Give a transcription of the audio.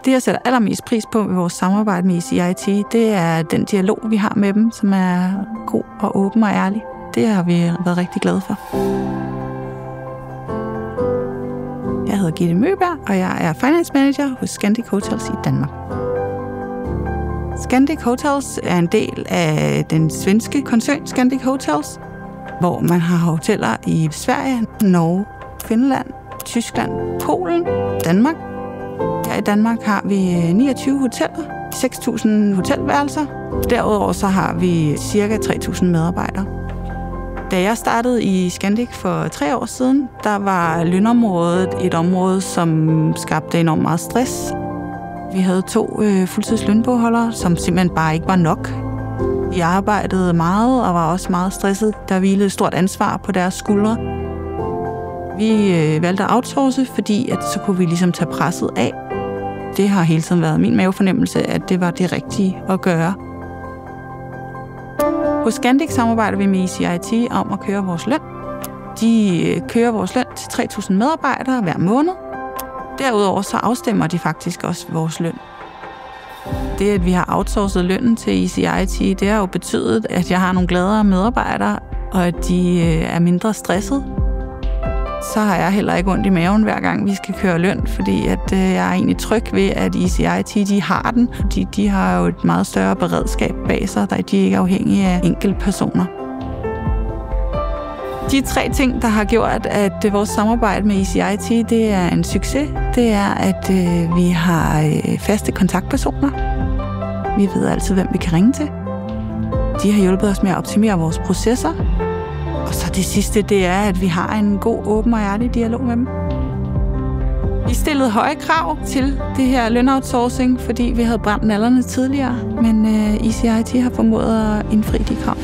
Det, jeg sætter allermest pris på ved vores samarbejde med ECIT, det er den dialog, vi har med dem, som er god og åben og ærlig. Det har vi været rigtig glade for. Jeg hedder Gitte Møberg, og jeg er Finance Manager hos Scandic Hotels i Danmark. Scandic Hotels er en del af den svenske koncern Scandic Hotels, hvor man har hoteller i Sverige, Norge, Finland, Tyskland, Polen, Danmark. Her i Danmark har vi 29 hoteller, 6.000 hotelværelser. Derudover så har vi ca. 3.000 medarbejdere. Da jeg startede i Scandic for 3 år siden, der var lønområdet et område, som skabte enormt meget stress. Vi havde 2 fuldtids lønbogholdere, som simpelthen bare ikke var nok. De arbejdede meget og var også meget stresset. Der hvilede et stort ansvar på deres skuldre. Vi valgte at outsource, fordi at så kunne vi ligesom tage presset af. Det har hele tiden været min mavefornemmelse, at det var det rigtige at gøre. Hos Scandic samarbejder vi med ECIT om at køre vores løn. De kører vores løn til 3.000 medarbejdere hver måned. Derudover så afstemmer de faktisk også vores løn. Det, at vi har outsourcet lønnen til ECIT, det har jo betydet, at jeg har nogle gladere medarbejdere, og at de er mindre stresset. Så har jeg heller ikke ondt i maven, hver gang vi skal køre løn, fordi at jeg er egentlig tryg ved, at ECIT de har den, fordi de har jo et meget større beredskab bag sig, der de ikke er afhængige af enkelte personer. De 3 ting, der har gjort, at vores samarbejde med ECIT det er en succes, det er, at vi har faste kontaktpersoner. Vi ved altid, hvem vi kan ringe til. De har hjulpet os med at optimere vores processer. Og så det sidste, det er, at vi har en god, åben og ærlig dialog med dem. Vi stillede høje krav til det her lønoutsourcing, fordi vi havde brændt nallerne tidligere, men ECIT har formået at indfri de krav.